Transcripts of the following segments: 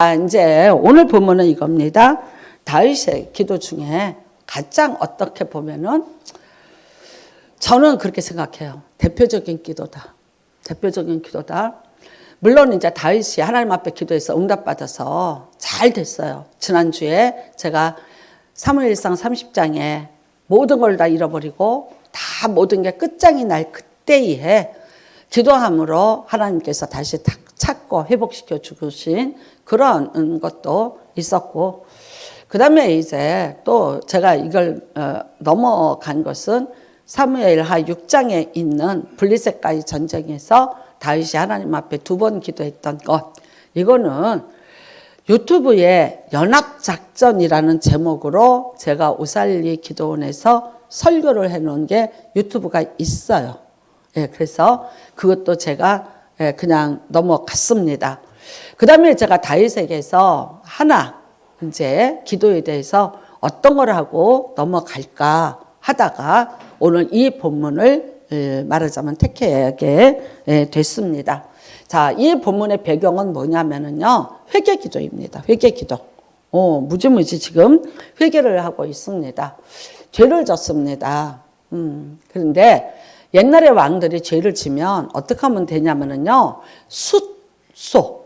이제 오늘 본문은 이겁니다. 다윗의 기도 중에 가장 어떻게 보면은 저는 그렇게 생각해요. 대표적인 기도다. 대표적인 기도다. 물론 이제 다윗이 하나님 앞에 기도해서 응답받아서 잘 됐어요. 지난주에 제가 사무엘상 30장에 모든 걸 다 잃어버리고 다 모든 게 끝장이 날 그때에 기도함으로 하나님께서 다시 탁 찾고 회복시켜 주신 그런 것도 있었고, 그 다음에 이제 또 제가 이걸 넘어간 것은 사무엘하 6장에 있는 블리셋과의 전쟁에서 다윗이 하나님 앞에 2번 기도했던 것. 이거는 유튜브에 연합작전이라는 제목으로 제가 오살리 기도원에서 설교를 해놓은 게 유튜브가 있어요. 예, 그래서 그것도 제가 그냥 넘어갔습니다. 그 다음에 제가 다윗에게서 하나 이제 기도에 대해서 어떤 걸 하고 넘어갈까 하다가 오늘 이 본문을 말하자면 택하게 됐습니다. 자, 이 본문의 배경은 뭐냐면은요, 회개 기도입니다. 회개 기도. 무지무지 지금 회개를 하고 있습니다. 죄를 졌습니다. 그런데 옛날에 왕들이 죄를 지면 어떻게 하면 되냐면은요, 숫소.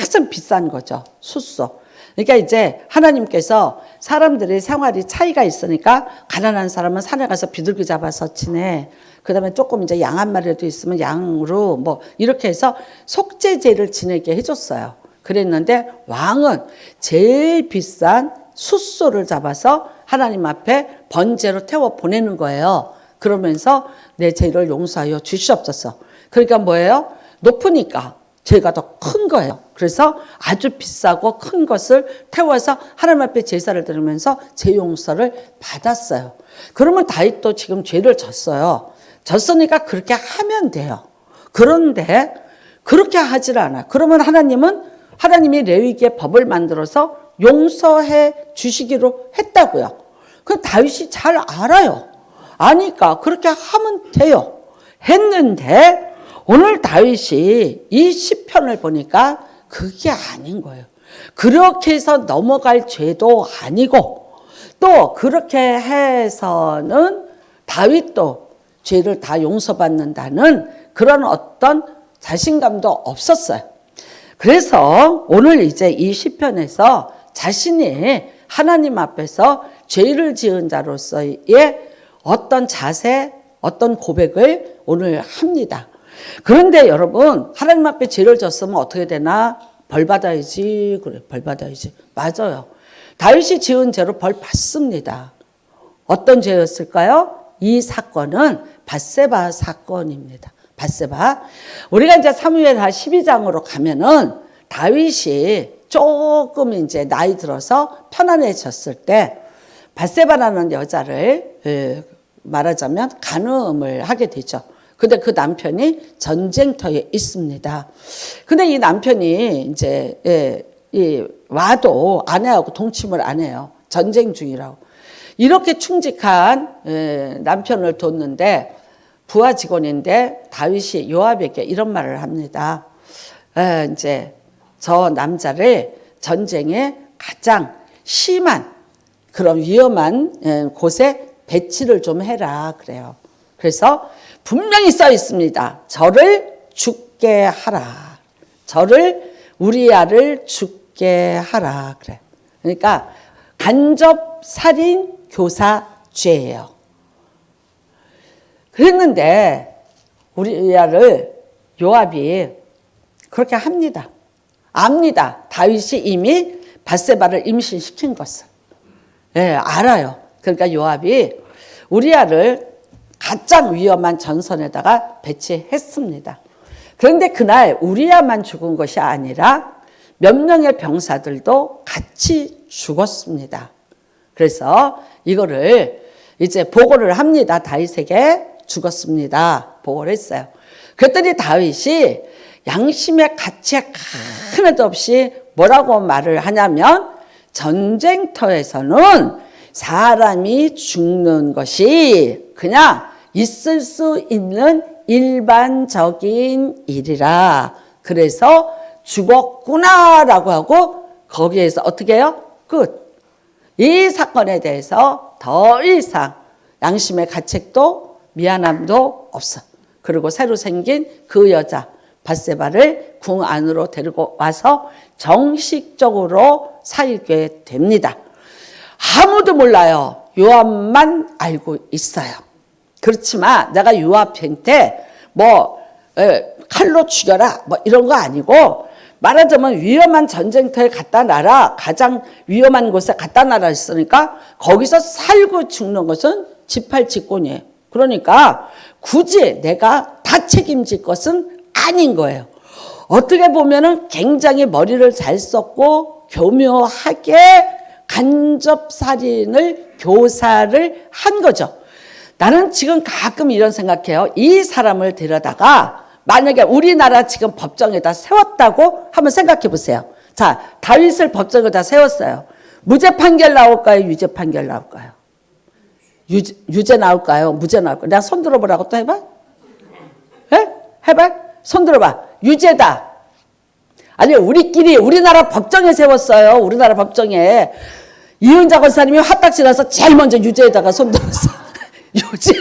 가장 비싼 거죠. 숫소. 그러니까 이제 하나님께서 사람들의 생활이 차이가 있으니까 가난한 사람은 산에 가서 비둘기 잡아서 지내. 그 다음에 조금 이제 양 한 마리라도 있으면 양으로 뭐 이렇게 해서 속죄제를 지내게 해줬어요. 그랬는데 왕은 제일 비싼 숫소를 잡아서 하나님 앞에 번제로 태워 보내는 거예요. 그러면서 내 죄를 용서하여 주시옵소서. 그러니까 뭐예요? 높으니까 죄가 더 큰 거예요. 그래서 아주 비싸고 큰 것을 태워서 하나님 앞에 제사를 드리면서 죄 용서를 받았어요. 그러면 다윗도 지금 죄를 졌어요. 졌으니까 그렇게 하면 돼요. 그런데 그렇게 하질 않아요. 그러면 하나님이 레위기의 법을 만들어서 용서해 주시기로 했다고요. 그 다윗이 잘 알아요. 아니까 그렇게 하면 돼요. 했는데 오늘 다윗이 이 시편을 보니까 그게 아닌 거예요. 그렇게 해서 넘어갈 죄도 아니고 또 그렇게 해서는 다윗도 죄를 다 용서받는다는 그런 어떤 자신감도 없었어요. 그래서 오늘 이제 이 시편에서 자신이 하나님 앞에서 죄를 지은 자로서의 어떤 자세, 어떤 고백을 오늘 합니다. 그런데 여러분, 하나님 앞에 죄를 졌으면 어떻게 되나? 벌 받아야지. 그래, 벌 받아야지. 맞아요. 다윗이 지은 죄로 벌 받습니다. 어떤 죄였을까요? 이 사건은 밧세바 사건입니다. 밧세바. 우리가 이제 사무엘하 12장으로 가면은 다윗이 조금 이제 나이 들어서 편안해졌을 때 밧세바라는 여자를 말하자면 간음을 하게 되죠. 근데 그 남편이 전쟁터에 있습니다. 근데 이 남편이 이제 와도 아내하고 동침을 안 해요. 전쟁 중이라고. 이렇게 충직한 남편을 뒀는데 부하 직원인데 다윗이 요압에게 이런 말을 합니다. 이제 저 남자를 전쟁에 가장 심한 그런 위험한 곳에 배치를 좀 해라 그래요. 그래서 분명히 써 있습니다. 저를 죽게 하라. 저를 우리아를 죽게 하라 그래. 그러니까 간접 살인 교사죄예요. 그랬는데 우리아를 요압이 그렇게 합니다. 압니다. 다윗이 이미 밧세바를 임신시킨 것을. 알아요. 그러니까 요압이 우리아를 가장 위험한 전선에다가 배치했습니다. 그런데 그날 우리아만 죽은 것이 아니라 몇 명의 병사들도 같이 죽었습니다. 그래서 이거를 이제 보고를 합니다. 다윗에게 죽었습니다. 보고를 했어요. 그랬더니 다윗이 양심의 가치에 하나도 없이 뭐라고 말을 하냐면 전쟁터에서는 사람이 죽는 것이 그냥 있을 수 있는 일반적인 일이라. 그래서 죽었구나라고 하고 거기에서 어떻게 해요? 끝. 이 사건에 대해서 더 이상 양심의 가책도 미안함도 없어. 그리고 새로 생긴 그 여자 밧세바를 궁 안으로 데리고 와서 정식적으로 살게 됩니다. 아무도 몰라요. 요압만 알고 있어요. 그렇지만 내가 요압한테 칼로 죽여라 이런 거 아니고, 말하자면 위험한 전쟁터에 갖다 놔라, 가장 위험한 곳에 갖다 놔라 했으니까 거기서 살고 죽는 것은 지팔직권이에요. 그러니까 굳이 내가 다 책임질 것은 아닌 거예요. 어떻게 보면은 굉장히 머리를 잘 썼고 교묘하게 간접살인을 교사를 한 거죠. 나는 지금 가끔 이런 생각해요. 이 사람을 데려다가 만약에 우리나라 지금 법정에다 세웠다고 한번 생각해 보세요. 자, 다윗을 법정에다 세웠어요. 무죄 판결 나올까요? 유죄 판결 나올까요? 유죄 나올까요? 무죄 나올까요? 내가 손 들어보라고 또 해봐? 예? 해봐? 손 들어봐. 유죄다. 아니, 우리나라 법정에 세웠어요. 우리나라 법정에. 이은자 권사님이 화딱 지나서 제일 먼저 유죄에다가 손 들었어. 유죄.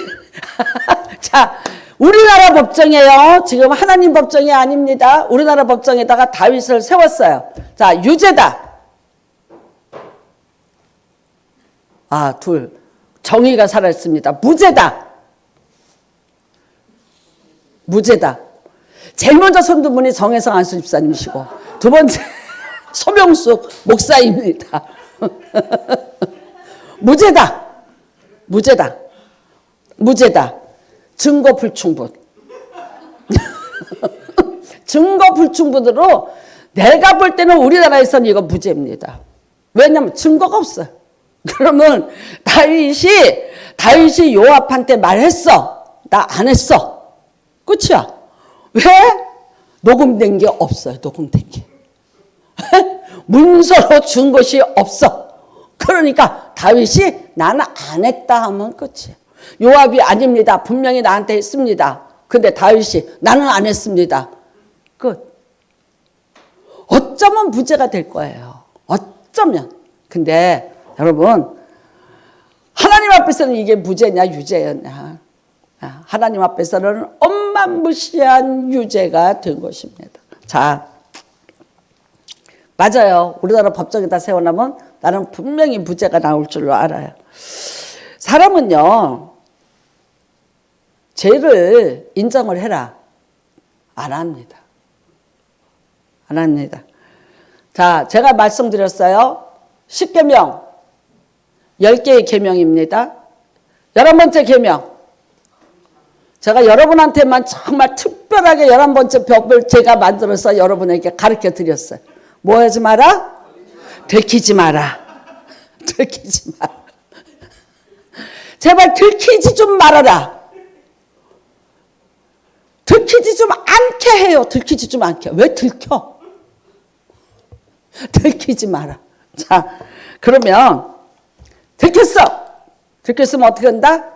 자, 우리나라 법정이에요. 지금 하나님 법정이 아닙니다. 우리나라 법정에다가 다윗을 세웠어요. 자, 유죄다. 둘. 정의가 살아있습니다. 무죄다. 무죄다. 제일 먼저 손든 분이 정혜성 안수 집사님이시고, 두 번째 소명숙 목사입니다. 무죄다. 무죄다. 무죄다. 증거 불충분. 증거 불충분으로 내가 볼 때는 우리나라에서는 이거 무죄입니다. 왜냐하면 증거가 없어요. 그러면 다윗이 요압한테 말했어. 나 안 했어. 끝이야. 왜? 녹음된 게 없어요. 녹음된 게. 문서로 준 것이 없어. 그러니까 다윗이 나는 안 했다 하면 끝이에요. 요압이 아닙니다. 분명히 나한테 했습니다. 근데 다윗이 나는 안 했습니다. 끝. 어쩌면 무죄가 될 거예요. 어쩌면. 근데 여러분, 하나님 앞에서는 이게 무죄냐 유죄였냐. 하나님 앞에서는 엄만무시한 유죄가 된 것입니다. 자, 맞아요. 우리나라 법정에다 세워놓으면 나는 분명히 무죄가 나올 줄로 알아요. 사람은요, 죄를 인정을 해라. 안 합니다. 안 합니다. 자, 제가 말씀드렸어요. 10계명, 10개의 계명입니다. 11번째 계명. 제가 여러분한테만 정말 특별하게 11번째 법을 제가 만들어서 여러분에게 가르쳐 드렸어요. 뭐 하지 마라? 들키지 마라. 들키지 마라. 제발 들키지 좀 말아라. 들키지 좀 않게 해요. 들키지 좀 않게. 왜 들켜? 들키지 마라. 자, 그러면 들켰어. 들켰으면 어떻게 한다?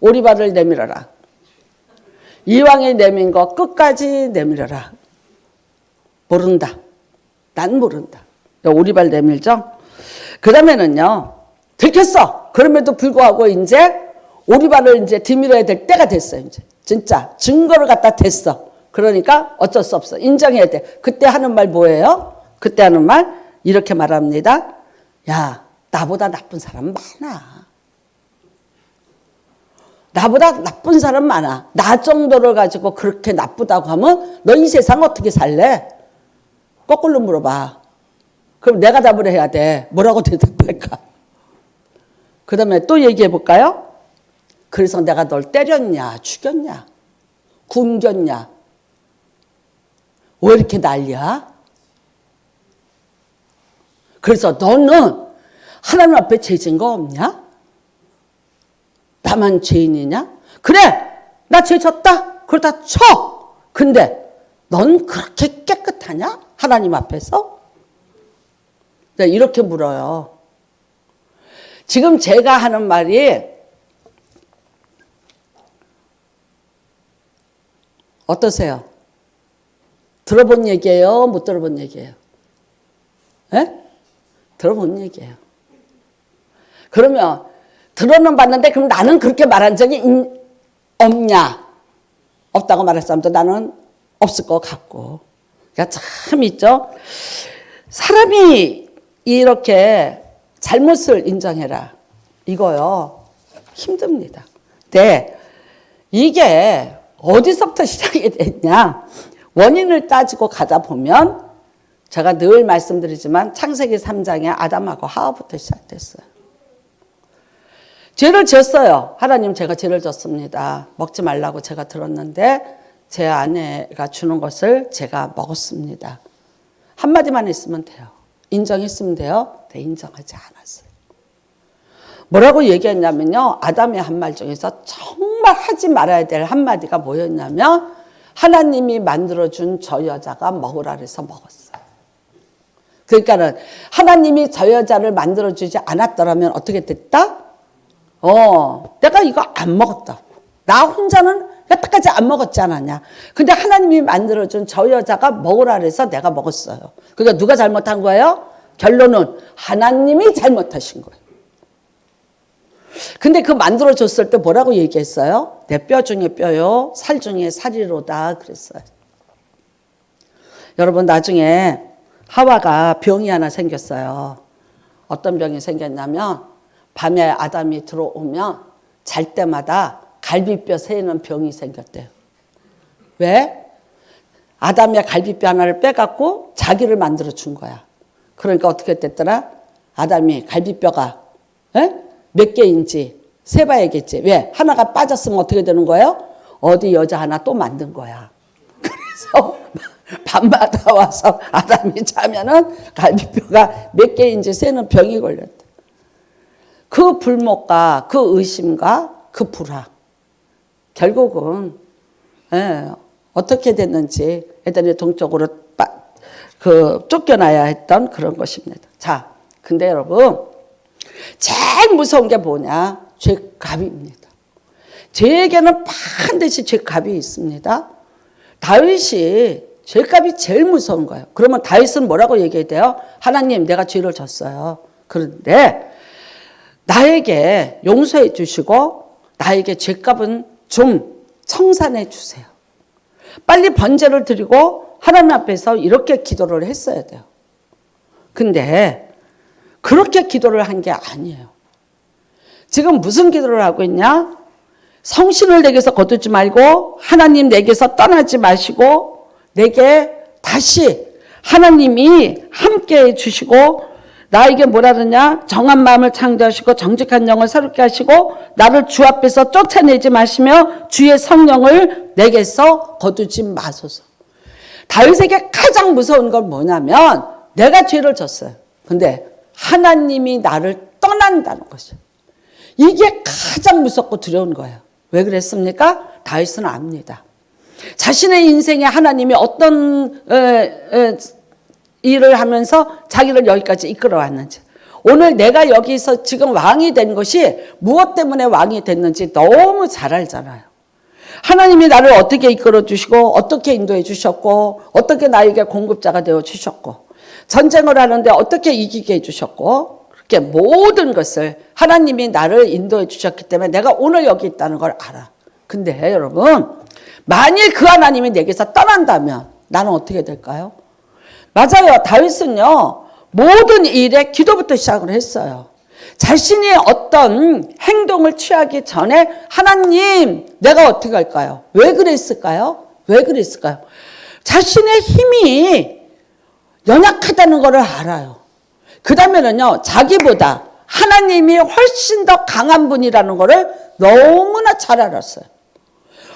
오리발을 내밀어라. 이왕에 내민 거 끝까지 내밀어라. 모른다. 난 모른다. 오리발 내밀죠? 그 다음에는요, 들켰어. 그럼에도 불구하고 이제 오리발을 이제 뒤밀어야 될 때가 됐어요. 이제 진짜 증거를 갖다 댔어. 그러니까 어쩔 수 없어. 인정해야 돼. 그때 하는 말 뭐예요? 그때 하는 말 이렇게 말합니다. 야, 나보다 나쁜 사람 많아. 나보다 나쁜 사람 많아. 나 정도를 가지고 그렇게 나쁘다고 하면 너 이 세상 어떻게 살래? 거꾸로 물어봐. 그럼 내가 답을 해야 돼. 뭐라고 대답할까? 그 다음에 또 얘기해 볼까요? 그래서 내가 널 때렸냐, 죽였냐, 굶겼냐? 왜 이렇게 난리야? 그래서 너는 하나님 앞에 죄 진 거 없냐? 나만 죄인이냐? 그래, 나 죄 졌다. 그러다 쳐. 근데 넌 그렇게 깨끗하냐? 하나님 앞에서? 이렇게 물어요. 지금 제가 하는 말이 어떠세요? 들어본 얘기예요? 못 들어본 얘기예요? 예? 들어본 얘기예요. 그러면 들어는 봤는데 그럼 나는 그렇게 말한 적이 없냐? 없다고 말할 사람도 나는 없을 것 같고. 그러니까 참 있죠. 사람이 이렇게 잘못을 인정해라. 이거요. 힘듭니다. 근데 이게 어디서부터 시작이 됐냐? 원인을 따지고 가다 보면 제가 늘 말씀드리지만 창세기 3장에 아담하고 하와부터 시작됐어요. 죄를 지었어요. 하나님 제가 죄를 졌습니다. 먹지 말라고 제가 들었는데 제 아내가 주는 것을 제가 먹었습니다. 한마디만 했으면 돼요. 인정했으면 돼요. 네, 인정하지 않았어요. 뭐라고 얘기했냐면요. 아담의 한 말 중에서 정말 하지 말아야 될 한마디가 뭐였냐면 하나님이 만들어준 저 여자가 먹으라 그래서 먹었어요. 그러니까는 하나님이 저 여자를 만들어주지 않았더라면 어떻게 됐다? 내가 이거 안 먹었다고. 나 혼자는 여태까지 안 먹었지 않았냐. 근데 하나님이 만들어준 저 여자가 먹으라 그래서 내가 먹었어요. 그러니까 누가 잘못한 거예요? 결론은 하나님이 잘못하신 거예요. 근데 그 만들어줬을 때 뭐라고 얘기했어요? 내 뼈 중에 뼈요, 살 중에 살이로다 그랬어요. 여러분 나중에 하와가 병이 하나 생겼어요. 어떤 병이 생겼냐면 밤에 아담이 들어오면 잘 때마다 갈비뼈 새는 병이 생겼대요. 왜? 아담의 갈비뼈 하나를 빼갖고 자기를 만들어 준 거야. 그러니까 어떻게 됐더라? 아담이 갈비뼈가 몇 개인지 세봐야겠지. 왜? 하나가 빠졌으면 어떻게 되는 거예요? 어디 여자 하나 또 만든 거야. 그래서 밤마다 와서 아담이 자면은 갈비뼈가 몇 개인지 세는 병이 걸렸다. 그 불목과 그 의심과 그 불화. 결국은 어떻게 됐는지 애들이 동쪽으로 쫓겨나야 했던 그런 것입니다. 자, 근데 여러분 제일 무서운 게 뭐냐? 죄값입니다. 죄에게는 반드시 죄값이 있습니다. 다윗이 죄값이 제일 무서운 거예요. 그러면 다윗은 뭐라고 얘기해야 돼요? 하나님 내가 죄를 졌어요. 그런데 나에게 용서해 주시고 나에게 죄값은 좀 청산해 주세요. 빨리 번제를 드리고 하나님 앞에서 이렇게 기도를 했어야 돼요. 근데 그렇게 기도를 한 게 아니에요. 지금 무슨 기도를 하고 있냐? 성신을 내게서 거두지 말고 하나님 내게서 떠나지 마시고 내게 다시 하나님이 함께해 주시고 나에게 뭐라 그러냐? 정한 마음을 창조하시고 정직한 영을 새롭게 하시고 나를 주 앞에서 쫓아내지 마시며 주의 성령을 내게서 거두지 마소서. 다윗에게 가장 무서운 건 뭐냐면 내가 죄를 졌어요. 근데 하나님이 나를 떠난다는 것이에요. 이게 가장 무섭고 두려운 거예요. 왜 그랬습니까? 다윗은 압니다. 자신의 인생에 하나님이 어떤 일을 하면서 자기를 여기까지 이끌어왔는지, 오늘 내가 여기서 지금 왕이 된 것이 무엇 때문에 왕이 됐는지 너무 잘 알잖아요. 하나님이 나를 어떻게 이끌어 주시고 어떻게 인도해 주셨고 어떻게 나에게 공급자가 되어 주셨고 전쟁을 하는데 어떻게 이기게 해주셨고 그렇게 모든 것을 하나님이 나를 인도해 주셨기 때문에 내가 오늘 여기 있다는 걸 알아. 근데 여러분 만일 그 하나님이 내게서 떠난다면 나는 어떻게 될까요? 맞아요. 다윗은요 모든 일에 기도부터 시작을 했어요. 자신이 어떤 행동을 취하기 전에 하나님 내가 어떻게 할까요? 왜 그랬을까요? 왜 그랬을까요? 자신의 힘이 연약하다는 것을 알아요. 그 다음에는요 자기보다 하나님이 훨씬 더 강한 분이라는 것을 너무나 잘 알았어요.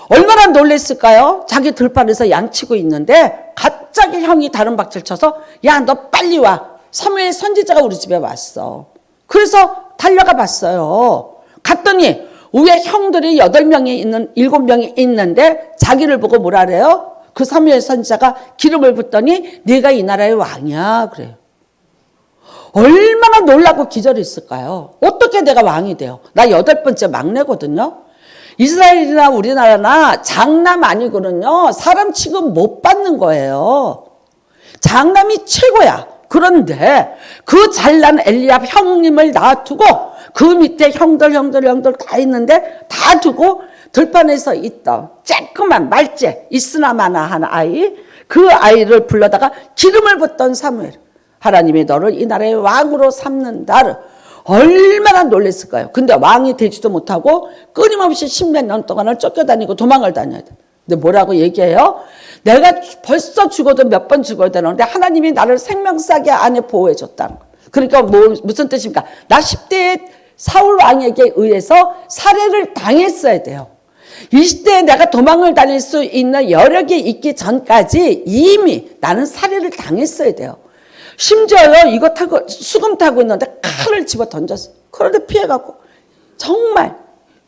얼마나 놀랬을까요? 자기 들판에서 양치고 있는데 갑자기 형이 다른 박질 쳐서 야 너 빨리 와. 사무엘 선지자가 우리 집에 왔어. 그래서 달려가 봤어요. 갔더니 위에 형들이 7명이 있는데 자기를 보고 뭐라 그래요? 그 사무엘 선지자가 기름을 붓더니 네가 이 나라의 왕이야 그래요. 얼마나 놀라고 기절했을까요? 어떻게 내가 왕이 돼요? 나 8번째 막내거든요. 이스라엘이나 우리나라나 장남 아니고는요, 사람 취급 못 받는 거예요. 장남이 최고야. 그런데 그 잘난 엘리압 형님을 놔두고 그 밑에 형들 다 있는데 다 두고 들판에서 있던 쬐끄만 말째 있으나마나 한 아이, 그 아이를 불러다가 기름을 붓던 사무엘. 하나님이 너를 이 나라의 왕으로 삼는다를 얼마나 놀랬을까요? 근데 왕이 되지도 못하고 끊임없이 10몇 년 동안을 쫓겨다니고 도망을 다녀야 돼. 근데 뭐라고 얘기해요? 내가 벌써 죽어도 몇 번 죽어야 되는데 하나님이 나를 생명싸게 안에 보호해 줬다는 거예요. 그러니까 무슨 뜻입니까? 나 10대에 사울 왕에게 의해서 살해를 당했어야 돼요. 20대에 내가 도망을 다닐 수 있는 여력이 있기 전까지 이미 나는 살해를 당했어야 돼요. 심지어요, 이거 타고 수금 타고 있는데 칼을 집어 던졌어요. 그런데 피해갖고 정말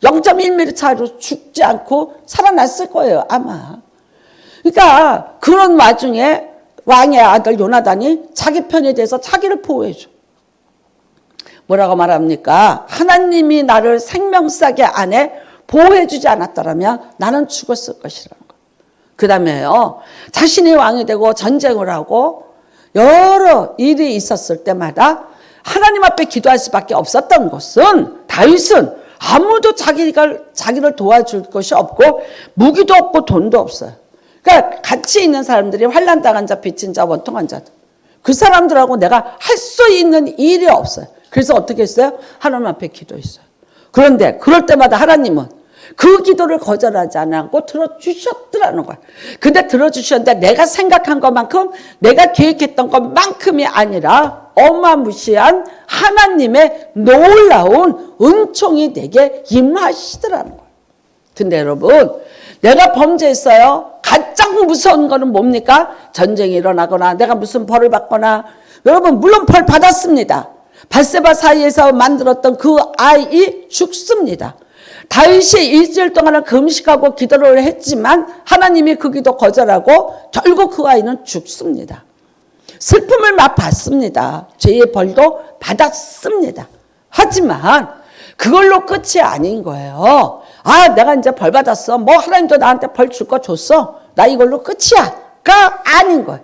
0.1mm 차이로 죽지 않고 살아났을 거예요, 아마. 그러니까 그런 와중에 왕의 아들 요나단이 자기 편에 대해서 자기를 보호해줘. 뭐라고 말합니까? 하나님이 나를 생명싸게 안에 보호해주지 않았더라면 나는 죽었을 것이라는 거예요. 그 다음에요, 자신이 왕이 되고 전쟁을 하고 여러 일이 있었을 때마다 하나님 앞에 기도할 수밖에 없었던 것은, 다윗은 아무도 자기를 도와줄 것이 없고 무기도 없고 돈도 없어요. 그러니까 같이 있는 사람들이 환난당한 자, 빚진 자, 원통한 자들, 그 사람들하고 내가 할 수 있는 일이 없어요. 그래서 어떻게 했어요? 하나님 앞에 기도했어요. 그런데 그럴 때마다 하나님은 그 기도를 거절하지 않고 들어주셨더라는 거예요. 근데 들어주셨는데 내가 생각한 것만큼, 내가 계획했던 것만큼이 아니라 어마무시한 하나님의 놀라운 은총이 내게 임하시더라는 거예요. 근데 여러분, 내가 범죄했어요. 가장 무서운 거는 뭡니까? 전쟁이 일어나거나 내가 무슨 벌을 받거나. 여러분, 물론 벌 받았습니다. 밧세바 사이에서 만들었던 그 아이 죽습니다. 다윗이 일주일 동안은 금식하고 기도를 했지만 하나님이 그 기도 거절하고 결국 그 아이는 죽습니다. 슬픔을 맛봤습니다. 죄의 벌도 받았습니다. 하지만 그걸로 끝이 아닌 거예요. 아, 내가 이제 벌 받았어. 뭐 하나님도 나한테 벌 줄 거 줬어. 나 이걸로 끝이야.가 아닌 거예요.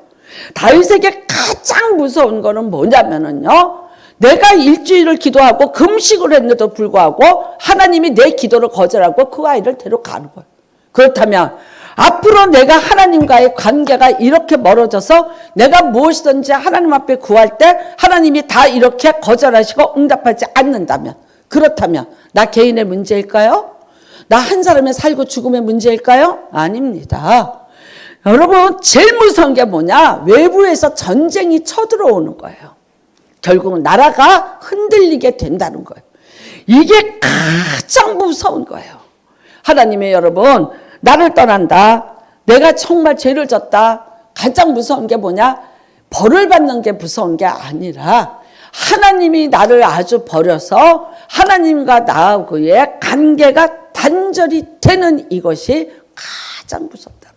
다윗에게 가장 무서운 거는 뭐냐면은요, 내가 일주일을 기도하고 금식을 했는데도 불구하고 하나님이 내 기도를 거절하고 그 아이를 데려가는 거예요. 그렇다면 앞으로 내가 하나님과의 관계가 이렇게 멀어져서 내가 무엇이든지 하나님 앞에 구할 때 하나님이 다 이렇게 거절하시고 응답하지 않는다면, 그렇다면 나 개인의 문제일까요? 나 한 사람의 살고 죽음의 문제일까요? 아닙니다. 여러분, 제일 무서운 게 뭐냐? 외부에서 전쟁이 쳐들어오는 거예요. 결국은 나라가 흔들리게 된다는 거예요. 이게 가장 무서운 거예요. 하나님의 여러분, 나를 떠난다. 내가 정말 죄를 졌다. 가장 무서운 게 뭐냐? 벌을 받는 게 무서운 게 아니라 하나님이 나를 아주 버려서 하나님과 나하고의 관계가 단절이 되는 이것이 가장 무섭다.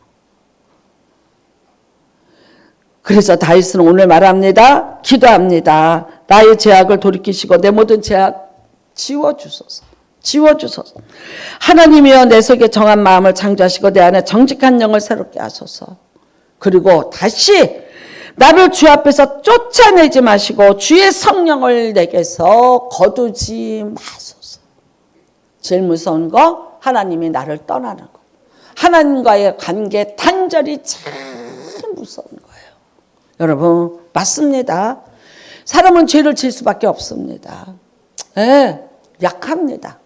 그래서 다윗은 오늘 말합니다. 기도합니다. 나의 죄악을 돌이키시고 내 모든 죄악 지워주소서. 지워주소서. 하나님이여, 내 속에 정한 마음을 창조하시고 내 안에 정직한 영을 새롭게 하소서. 그리고 다시 나를 주 앞에서 쫓아내지 마시고 주의 성령을 내게서 거두지 마소서. 제일 무서운 거, 하나님이 나를 떠나는 거. 하나님과의 관계 단절이 참 무서운 거예요. 여러분, 맞습니다. 사람은 죄를 질 수밖에 없습니다. 약합니다.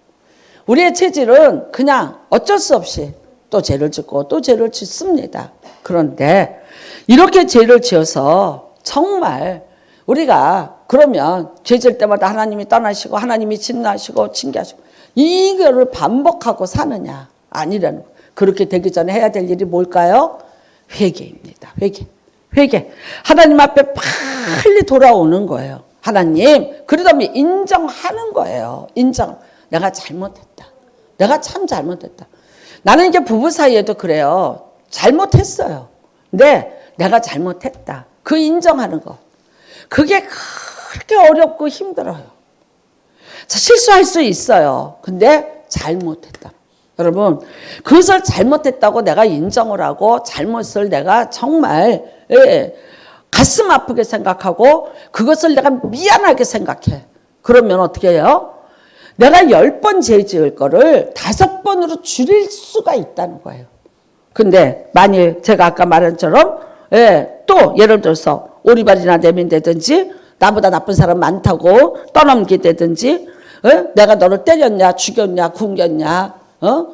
우리의 체질은 그냥 어쩔 수 없이 또 죄를 짓고 또 죄를 짓습니다. 그런데 이렇게 죄를 지어서 정말 우리가 그러면 죄 질 때마다 하나님이 떠나시고 하나님이 진노하시고 징계하시고 이거를 반복하고 사느냐? 아니라는 거예요. 그렇게 되기 전에 해야 될 일이 뭘까요? 회개입니다. 회개. 하나님 앞에 빨리 돌아오는 거예요. 하나님, 그러다면 인정하는 거예요. 내가 잘못했다. 내가 참 잘못했다. 나는 이제 부부 사이에도 그래요. 잘못했어요. 근데 내가 잘못했다. 그 인정하는 거. 그게 그렇게 어렵고 힘들어요. 자, 실수할 수 있어요. 근데 잘못했다. 여러분, 그것을 잘못했다고 내가 인정을 하고 잘못을 내가 정말 가슴 아프게 생각하고 그것을 내가 미안하게 생각해. 그러면 어떻게 해요? 내가 10번 죄 지을 거를 5번으로 줄일 수가 있다는 거예요. 근데 만일 제가 아까 말한 것처럼 또 예를 들어서 오리발이나 내민다든지 나보다 나쁜 사람 많다고 떠넘기다든지 내가 너를 때렸냐 죽였냐 굶겼냐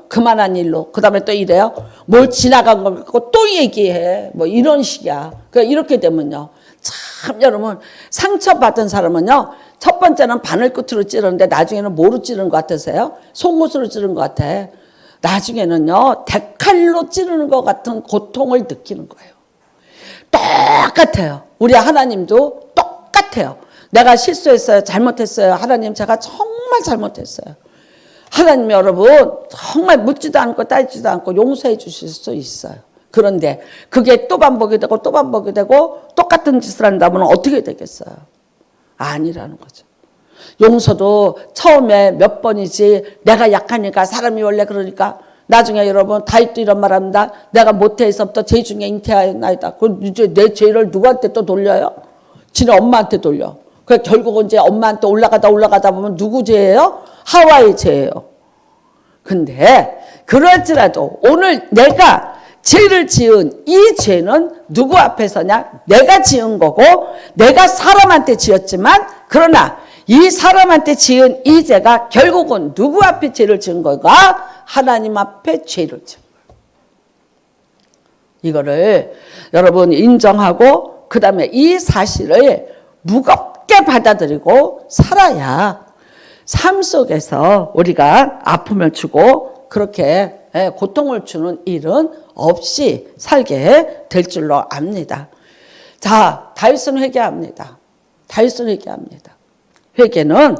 그만한 일로 그 다음에 또 이래요. 뭘 지나간 걸 갖고 또 얘기해. 뭐 이런 식이야. 그러니까 이렇게 되면요. 참 여러분 상처받은 사람은요. 첫 번째는 바늘 끝으로 찌르는데 나중에는 뭐로 찌르는 것 같으세요? 속못으로 찌르는 것 같아. 나중에는요. 대칼로 찌르는 것 같은 고통을 느끼는 거예요. 똑같아요. 우리 하나님도 똑같아요. 내가 실수했어요. 잘못했어요. 하나님 제가 정말 잘못했어요. 하나님 여러분 정말 묻지도 않고 따지지도 않고 용서해 주실 수 있어요. 그런데 그게 또 반복이 되고 또 반복이 되고 똑같은 짓을 한다면 어떻게 되겠어요? 아니라는 거죠. 용서도 처음에 몇 번이지 내가 약하니까 사람이 원래 그러니까 나중에 여러분 다윗도 이런 말 합니다. 내가 모태에서부터 죄 중에 잉태하였나이다. 그 이제 내 죄를 누구한테 또 돌려요? 지네 엄마한테 돌려. 그 결국은 이제 엄마한테 올라가다 보면 누구 죄예요? 하와의 죄예요. 근데 그럴지라도 오늘 내가 죄를 지은 이 죄는 누구 앞에서냐? 내가 지은 거고 내가 사람한테 지었지만 그러나 이 사람한테 지은 이 죄가 결국은 누구 앞에 죄를 지은 거가? 하나님 앞에 죄를 지은 거예요. 이거를 여러분 인정하고 그 다음에 이 사실을 무겁게 받아들이고 살아야 삶 속에서 우리가 아픔을 주고 그렇게 고통을 주는 일은 없이 살게 될 줄로 압니다. 자, 다윗은 회개합니다. 다윗은 회개합니다. 회개는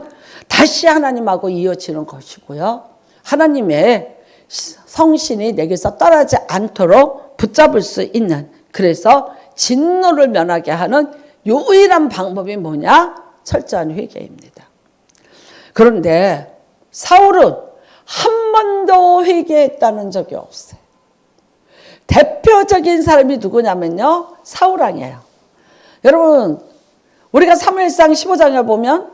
다시 하나님하고 이어지는 것이고요. 하나님의 성신이 내게서 떠나지 않도록 붙잡을 수 있는 그래서 진노를 면하게 하는 유일한 방법이 뭐냐? 철저한 회개입니다. 그런데 사울은 한 번도 회개했다는 적이 없어요. 대표적인 사람이 누구냐면요. 사울왕이에요. 여러분 우리가 사무엘상 15장에 보면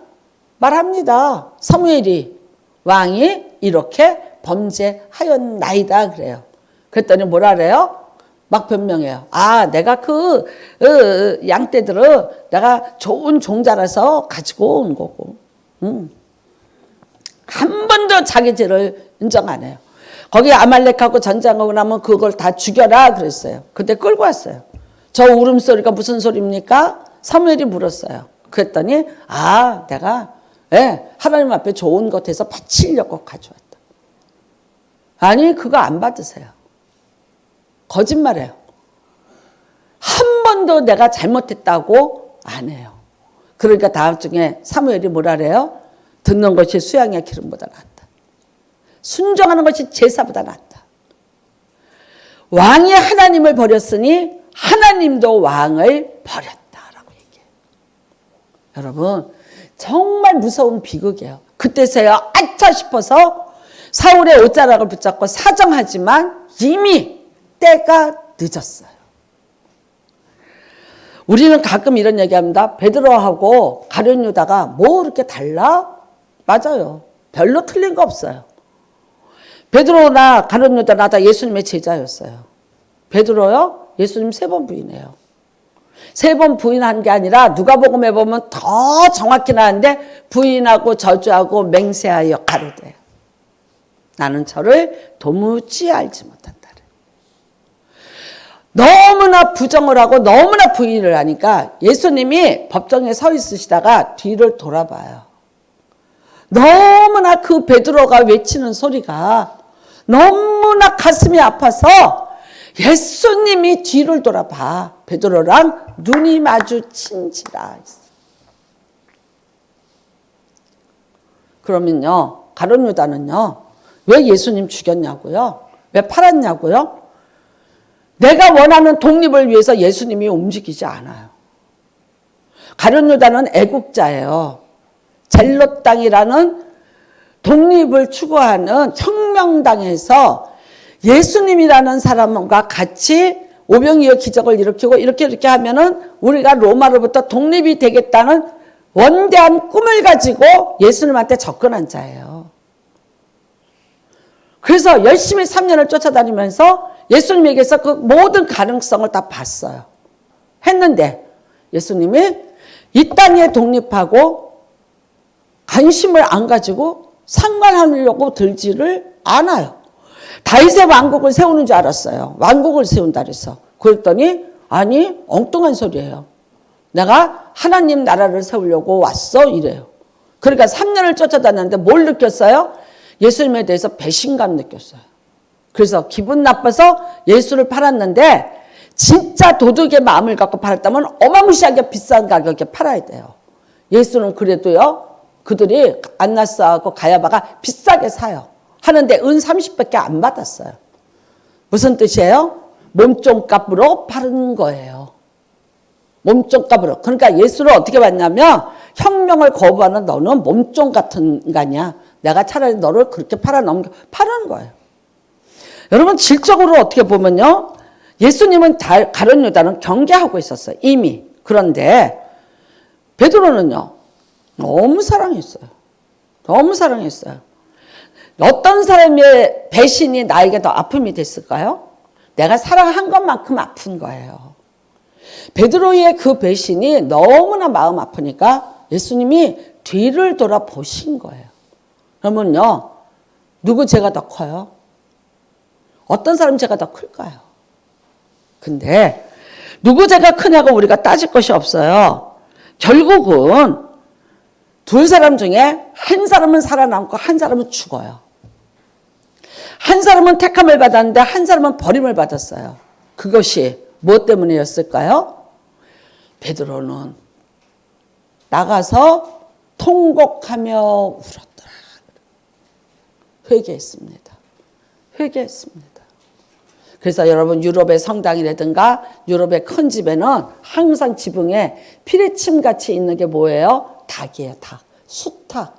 말합니다. 사무엘이 왕이 이렇게 범죄하였나이다 그래요. 그랬더니 뭐라 그래요? 막 변명해요. 아, 내가 그 양떼들을 내가 좋은 종자라서 가지고 온 거고. 한 번도 자기 죄를 인정 안 해요. 거기 아말렉하고 전쟁하고 나면 그걸 다 죽여라 그랬어요. 근데 끌고 왔어요. 저 울음소리가 무슨 소리입니까? 사무엘이 물었어요. 그랬더니 아, 내가 하나님 앞에 좋은 것 해서 바치려고 가져왔다. 아니, 그거 안 받으세요. 거짓말해요. 한 번도 내가 잘못했다고 안 해요. 그러니까 다음 중에 사무엘이 뭐라 그래요? 듣는 것이 수양의 기름보다 낫다. 순종하는 것이 제사보다 낫다. 왕이 하나님을 버렸으니 하나님도 왕을 버렸다라고 얘기해요. 여러분 정말 무서운 비극이에요. 그때서야 아차 싶어서 사울의 옷자락을 붙잡고 사정하지만 이미 때가 늦었어요. 우리는 가끔 이런 얘기합니다. 베드로하고 가룟 유다가 뭐 그렇게 달라? 맞아요. 별로 틀린 거 없어요. 베드로나 가룟 유다나 다 예수님의 제자였어요. 베드로요? 예수님 3번 부인해요. 3번 부인한 게 아니라 누가복음에 보면 더 정확히 나왔는데 부인하고 저주하고 맹세하여 가로되 나는 저를 도무지 알지 못한다. 너무나 부정을 하고 너무나 부인을 하니까 예수님이 법정에 서 있으시다가 뒤를 돌아봐요. 너무나 그 베드로가 외치는 소리가 너무나 가슴이 아파서 예수님이 뒤를 돌아봐. 베드로랑 눈이 마주친지라. 그러면요, 가룟 유다는요, 왜 예수님 죽였냐고요? 왜 팔았냐고요? 내가 원하는 독립을 위해서 예수님이 움직이지 않아요. 가룟 유다는 애국자예요. 젤롯 땅이라는 독립을 추구하는 혁명당에서 예수님이라는 사람과 같이 오병이어 기적을 일으키고 이렇게 하면은 우리가 로마로부터 독립이 되겠다는 원대한 꿈을 가지고 예수님한테 접근한 자예요. 그래서 열심히 3년을 쫓아다니면서 예수님에게서 그 모든 가능성을 다 봤어요. 했는데 예수님이 이 땅에 독립하고 관심을 안 가지고 상관하려고 들지를 않아요. 다윗의 왕국을 세우는 줄 알았어요. 왕국을 세운다 그래서. 그랬더니 아니 엉뚱한 소리예요. 내가 하나님 나라를 세우려고 왔어 이래요. 그러니까 3년을 쫓아다녔는데 뭘 느꼈어요? 예수님에 대해서 배신감 느꼈어요. 그래서 기분 나빠서 예수를 팔았는데 진짜 도둑의 마음을 갖고 팔았다면 어마무시하게 비싼 가격에 팔아야 돼요. 예수는 그래도요. 그들이 안나스하고 가야바가 비싸게 사요. 하는데 은 30밖에 안 받았어요. 무슨 뜻이에요? 몸종값으로 파는 거예요. 몸종값으로. 그러니까 예수를 어떻게 봤냐면 혁명을 거부하는 너는 몸종 같은 인간이야. 내가 차라리 너를 그렇게 파는 거예요. 여러분 질적으로 어떻게 보면요. 예수님은 가룟 유다는 경계하고 있었어요. 이미. 그런데 베드로는요. 너무 사랑했어요. 너무 사랑했어요. 어떤 사람의 배신이 나에게 더 아픔이 됐을까요? 내가 사랑한 것만큼 아픈 거예요. 베드로의 그 배신이 너무나 마음 아프니까 예수님이 뒤를 돌아보신 거예요. 그러면요. 누구 죄가 더 커요? 어떤 사람 죄가 더 클까요? 근데 누구 죄가 크냐고 우리가 따질 것이 없어요. 결국은 두 사람 중에 한 사람은 살아남고 한 사람은 죽어요. 한 사람은 택함을 받았는데 한 사람은 버림을 받았어요. 그것이 무엇 때문이었을까요? 베드로는 나가서 통곡하며 울었더라. 회개했습니다. 회개했습니다. 그래서 여러분 유럽의 성당이라든가 유럽의 큰 집에는 항상 지붕에 피레침같이 있는 게 뭐예요? 닭이에요. 닭. 수탉.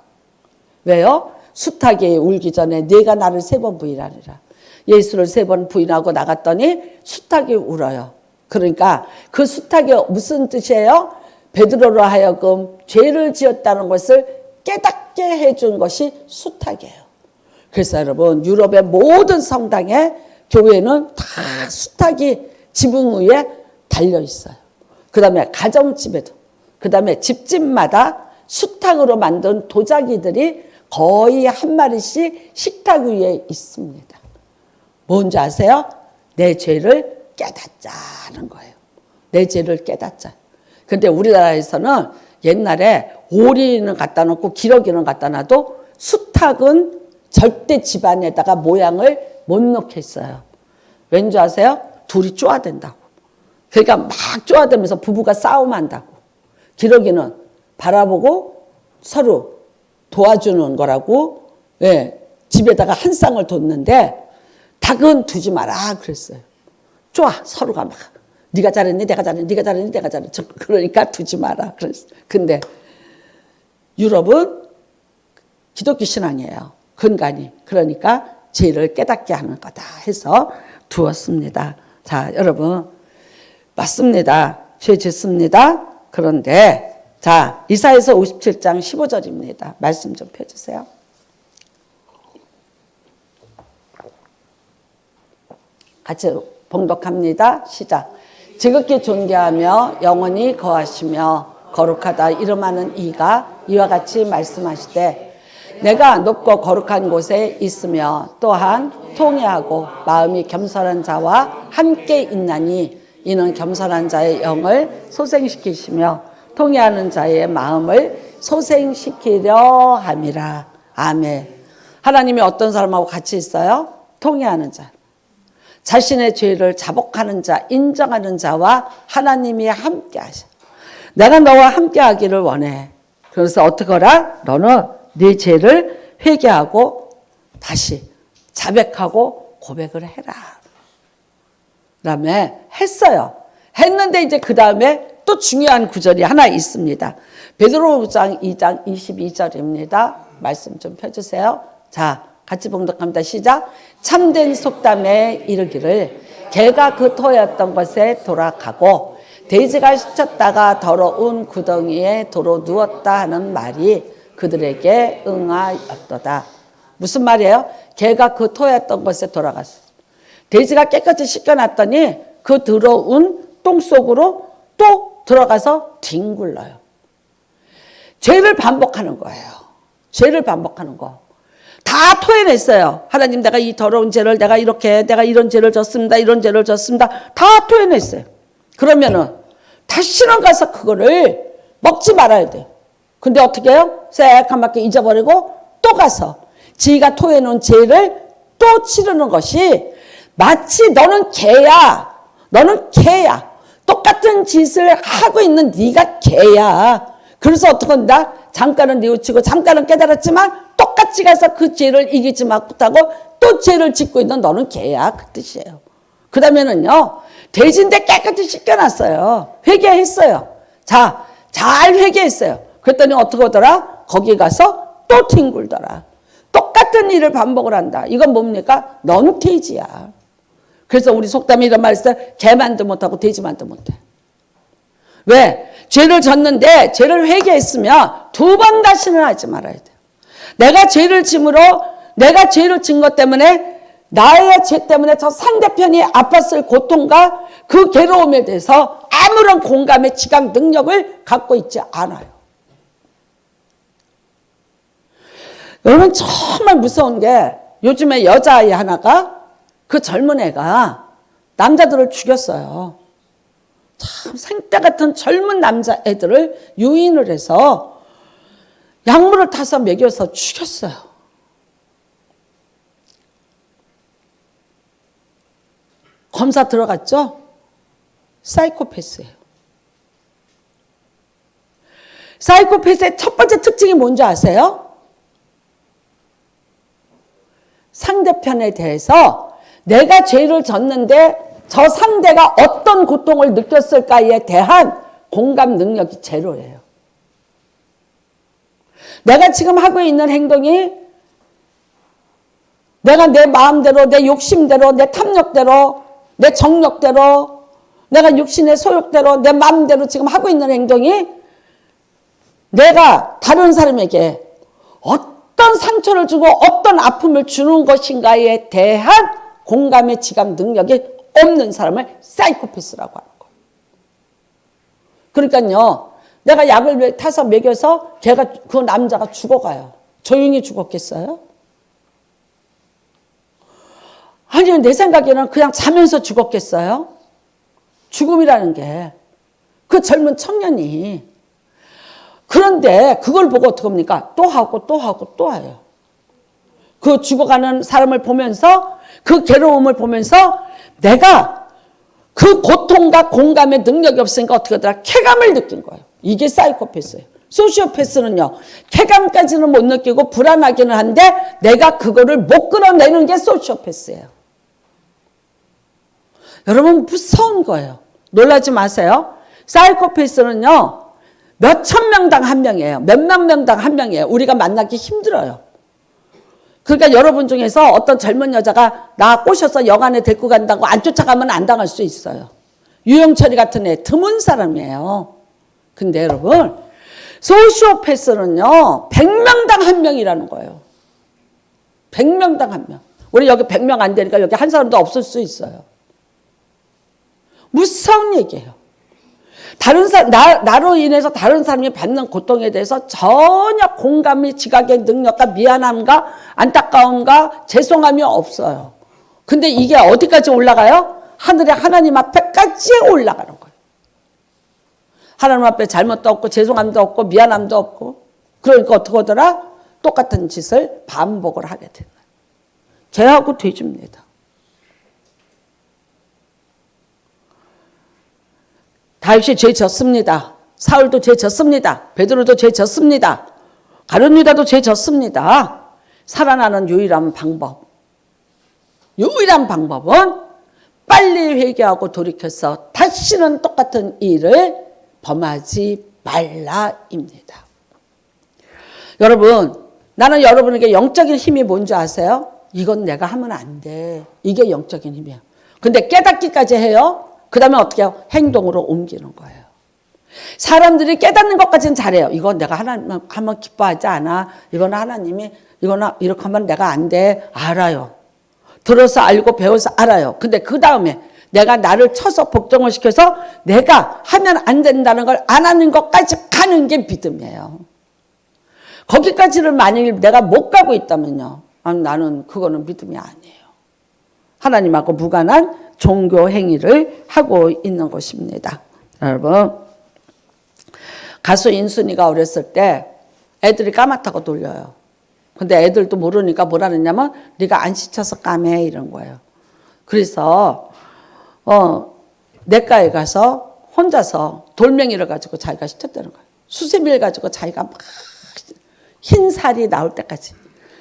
왜요? 수탉이 울기 전에 네가 나를 3번 부인하리라. 예수를 3번 부인하고 나갔더니 수탉이 울어요. 그러니까 그 수탉이 무슨 뜻이에요? 베드로로 하여금 죄를 지었다는 것을 깨닫게 해준 것이 수탉이에요. 그래서 여러분 유럽의 모든 성당에 교회는 다 수탉이 지붕 위에 달려 있어요. 그 다음에 가정집에도 그 다음에 집집마다 수탉으로 만든 도자기들이 거의 한 마리씩 식탁 위에 있습니다. 뭔지 아세요? 내 죄를 깨닫자는 거예요. 내 죄를 깨닫자. 근데 우리나라에서는 옛날에 오리는 갖다 놓고 기러기는 갖다 놔도 수탉은 절대 집안에다가 모양을 못 넣게 했어요. 왠지 아세요? 둘이 쪼아댄다고. 그러니까 막 쪼아대면서 부부가 싸움한다고. 기러기는 바라보고 서로 도와주는 거라고. 예, 집에다가 한 쌍을 뒀는데 닭은 두지 마라 그랬어요. 쪼아 서로가 막 네가 잘했니 내가 잘했니 네가 잘했니 내가 잘했니 그러니까 두지 마라 그랬어요. 근데 유럽은 기독교 신앙이에요. 근간이. 그러니까 죄를 깨닫게 하는 거다 해서 두었습니다. 자, 여러분 맞습니다. 죄 짓습니다. 그런데 자, 이사야서 57장 15절입니다. 말씀 좀 펴주세요. 같이 봉독합니다. 시작. 지극히 존귀하며 영원히 거하시며 거룩하다 이름하는 이가 이와 같이 말씀하시되 내가 높고 거룩한 곳에 있으며 또한 통회하고 마음이 겸손한 자와 함께 있나니 이는 겸손한 자의 영을 소생시키시며 통회하는 자의 마음을 소생시키려 함이라. 아멘. 하나님이 어떤 사람하고 같이 있어요? 통회하는 자. 자신의 죄를 자복하는 자, 인정하는 자와 하나님이 함께 하셔. 내가 너와 함께 하기를 원해. 그래서 어떻게 하라? 너는 네 죄를 회개하고 다시 자백하고 고백을 해라. 그 다음에 했어요. 했는데 이제 그 다음에 또 중요한 구절이 하나 있습니다. 베드로후장 2장 22절입니다. 말씀 좀 펴주세요. 자, 같이 봉독합니다. 시작. 참된 속담에 이르기를 개가 그 토였던 것에 돌아가고 돼지가 씻었다가 더러운 구덩이에 도로 누웠다 하는 말이 그들에게 응하였도다. 무슨 말이에요? 개가 그 토였던 것에 돌아갔어. 돼지가 깨끗이 씻겨놨더니 그 더러운 똥 속으로 또 들어가서 뒹굴러요. 죄를 반복하는 거예요. 죄를 반복하는 거. 다 토해냈어요. 하나님, 내가 이 더러운 죄를 내가 이런 죄를 졌습니다. 이런 죄를 졌습니다. 다 토해냈어요. 그러면은 다시는 가서 그거를 먹지 말아야 돼요. 근데 어떻게 해요? 새까맣게 잊어버리고 또 가서 지가 토해놓은 죄를 또 치르는 것이 마치 너는 개야. 너는 개야. 똑같은 짓을 하고 있는 네가 개야. 그래서 어떻게 한다? 잠깐은 뉘우치고 잠깐은 깨달았지만 똑같이 가서 그 죄를 이기지 못하고 또 죄를 짓고 있는 너는 개야. 그 뜻이에요. 그 다음에는요. 돼지인데 깨끗이 씻겨놨어요. 회개했어요. 자, 잘 회개했어요. 그랬더니 어떻게 하더라? 거기 가서 또 뒹굴더라. 똑같은 일을 반복을 한다. 이건 뭡니까? 너는 돼지야. 그래서 우리 속담에 이런 말 있어요. 개만도 못하고 돼지만도 못해. 왜? 죄를 졌는데 죄를 회개했으면 두 번 다시는 하지 말아야 돼요. 내가 죄를 짐으로 내가 죄를 진 것 때문에 나의 죄 때문에 저 상대편이 아팠을 고통과 그 괴로움에 대해서 아무런 공감의 지각 능력을 갖고 있지 않아요. 여러분 정말 무서운 게 요즘에 여자아이 하나가 그 젊은 애가 남자들을 죽였어요. 참 생떼 같은 젊은 남자애들을 유인을 해서 약물을 타서 먹여서 죽였어요. 검사 들어갔죠? 사이코패스예요. 사이코패스의 첫 번째 특징이 뭔지 아세요? 상대편에 대해서 내가 죄를 졌는데 저 상대가 어떤 고통을 느꼈을까에 대한 공감 능력이 제로예요. 내가 지금 하고 있는 행동이 내가 내 마음대로, 내 욕심대로, 내 탐욕대로, 내 정욕대로, 내가 육신의 소욕대로, 내 마음대로 지금 하고 있는 행동이 내가 다른 사람에게 어떤 상처를 주고 어떤 아픔을 주는 것인가에 대한 공감의 지각 능력이 없는 사람을 사이코패스라고 하는 거예요. 그러니까요, 내가 약을 타서 먹여서 그 남자가 죽어가요. 조용히 죽었겠어요? 아니요, 내 생각에는 그냥 자면서 죽었겠어요? 죽음이라는 게 그 젊은 청년이. 그런데 그걸 보고 어떻게 합니까? 또 하고 또 하고 또 해요. 그 죽어가는 사람을 보면서 그 괴로움을 보면서 내가 그 고통과 공감의 능력이 없으니까 어떻게 하더라? 쾌감을 느낀 거예요. 이게 사이코패스예요. 소시오패스는요. 쾌감까지는 못 느끼고 불안하기는 한데 내가 그거를 못 끌어내는 게 소시오패스예요. 여러분 무서운 거예요. 놀라지 마세요. 사이코패스는요. 몇천 명당 한 명이에요. 몇만 명당 한 명이에요. 우리가 만나기 힘들어요. 그러니까 여러분 중에서 어떤 젊은 여자가 나 꼬셔서 여관에 데리고 간다고 안 쫓아가면 안 당할 수 있어요. 유영철이 같은 애 드문 사람이에요. 근데 여러분 소시오패스는요. 100명당 한 명이라는 거예요. 100명당 한 명. 우리 여기 100명 안 되니까 여기 한 사람도 없을 수 있어요. 무서운 얘기예요. 다른 사람, 나로 인해서 다른 사람이 받는 고통에 대해서 전혀 공감이 지각의 능력과 미안함과 안타까움과 죄송함이 없어요. 근데 이게 어디까지 올라가요? 하늘의 하나님 앞에까지 올라가는 거예요. 하나님 앞에 잘못도 없고 죄송함도 없고 미안함도 없고 그러니까 어떻게 하더라? 똑같은 짓을 반복을 하게 되는 거예요. 죄하고 돼집니다. 다윗이 죄 졌습니다. 사울도 죄 졌습니다. 베드로도 죄 졌습니다. 가룟 유다도 죄 졌습니다. 살아나는 유일한 방법은 빨리 회개하고 돌이켜서 다시는 똑같은 일을 범하지 말라입니다. 여러분 나는 여러분에게 영적인 힘이 뭔지 아세요? 이건 내가 하면 안 돼. 이게 영적인 힘이야. 근데 깨닫기까지 해요. 그 다음에 어떻게 해요? 행동으로 옮기는 거예요. 사람들이 깨닫는 것까지는 잘해요. 이건 내가 하나님 하면 기뻐하지 않아. 이건 하나님이 이거는 이렇게 하면 내가 안 돼. 알아요. 들어서 알고 배워서 알아요. 근데 그 다음에 내가 나를 쳐서 복종을 시켜서 내가 하면 안 된다는 걸 안 하는 것까지 가는 게 믿음이에요. 거기까지를 만일 내가 못 가고 있다면요. 나는 그거는 믿음이 아니에요. 하나님하고 무관한 종교 행위를 하고 있는 것입니다. 여러분, 가수 인순이가 어렸을 때 애들이 까맣다고 놀려요. 근데 애들도 모르니까 뭐라 그랬냐면 네가 안 씻혀서 까매 이런 거예요. 그래서 내과에 가서 혼자서 돌멩이를 가지고 자기가 씻었다는 거예요. 수세미를 가지고 자기가 막 흰 살이 나올 때까지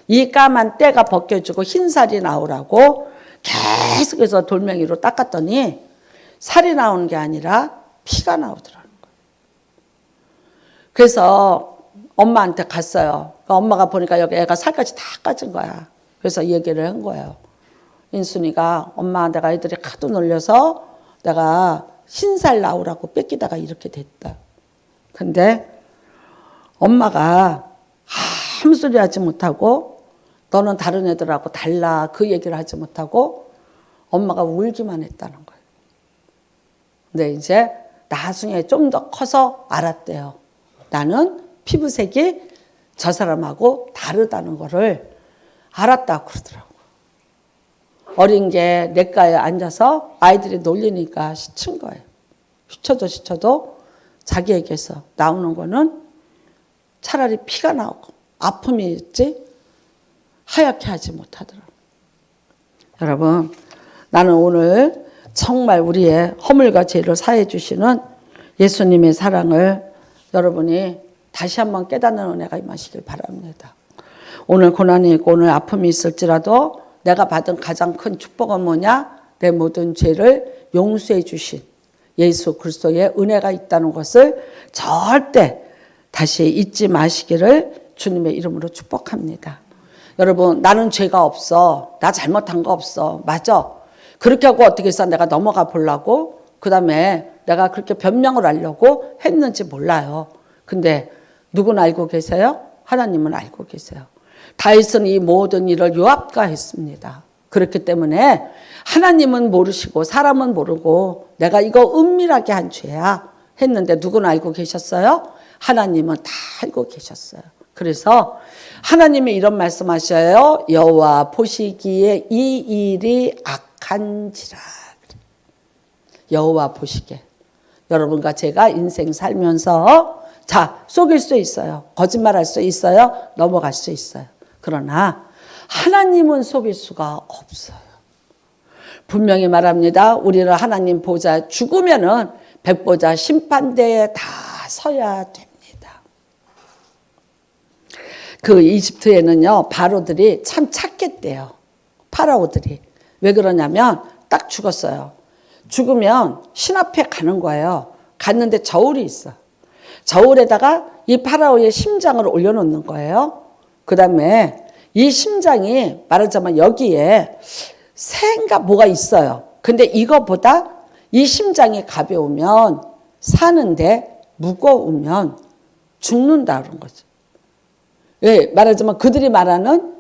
이 까만 때가 벗겨지고 흰 살이 나오라고 계속해서 돌멩이로 닦았더니 살이 나오는 게 아니라 피가 나오더라는 거예요. 그래서 엄마한테 갔어요. 엄마가 보니까 여기 애가 살까지 다 까진 거야. 그래서 얘기를 한 거예요. 인순이가 엄마 내가 애들이 하도 놀려서 내가 흰살 나오라고 뺏기다가 이렇게 됐다. 근데 엄마가 아무 소리 하지 못하고 너는 다른 애들하고 달라 그 얘기를 하지 못하고 엄마가 울기만 했다는 거예요. 근데 이제 나중에 좀 더 커서 알았대요. 나는 피부색이 저 사람하고 다르다는 거를 알았다고 그러더라고요. 어린 게 내과에 앉아서 아이들이 놀리니까 시친 거예요. 시쳐도 자기에게서 나오는 거는 차라리 피가 나오고 아픔이 있지 하얗게 하지 못하더라고요. 여러분, 나는 오늘 정말 우리의 허물과 죄를 사해 주시는 예수님의 사랑을 여러분이 다시 한번 깨닫는 은혜가 임하시길 바랍니다. 오늘 고난이 있고 오늘 아픔이 있을지라도 내가 받은 가장 큰 축복은 뭐냐? 내 모든 죄를 용서해 주신 예수 그리스도의 은혜가 있다는 것을 절대 다시 잊지 마시기를 주님의 이름으로 축복합니다. 여러분, 나는 죄가 없어. 나 잘못한 거 없어. 맞아. 그렇게 하고 어떻게 해서 내가 넘어가 보려고 그 다음에 내가 그렇게 변명을 하려고 했는지 몰라요. 근데 누구는 알고 계세요? 하나님은 알고 계세요. 다윗은 이 모든 일을 요압과 했습니다. 그렇기 때문에 하나님은 모르시고 사람은 모르고 내가 이거 은밀하게 한 죄야 했는데 누구는 알고 계셨어요? 하나님은 다 알고 계셨어요. 그래서 하나님이 이런 말씀하셔요. 여호와 보시기에 이 일이 악한지라. 여호와 보시기에. 여러분과 제가 인생 살면서 속일 수 있어요. 거짓말할 수 있어요. 넘어갈 수 있어요. 그러나 하나님은 속일 수가 없어요. 분명히 말합니다. 우리를 하나님 보좌 죽으면은 백보자 심판대에 다 서야 됩니다. 그 이집트에는요, 바로들이 참 착했대요. 파라오들이. 왜 그러냐면 딱 죽었어요. 죽으면 신 앞에 가는 거예요. 갔는데 저울이 있어. 저울에다가 이 파라오의 심장을 올려놓는 거예요. 그 다음에 이 심장이 말하자면 여기에 새인가 뭐가 있어요. 근데 이거보다 이 심장이 가벼우면 사는데 무거우면 죽는다 그런 거죠. 왜? 말하자면 그들이 말하는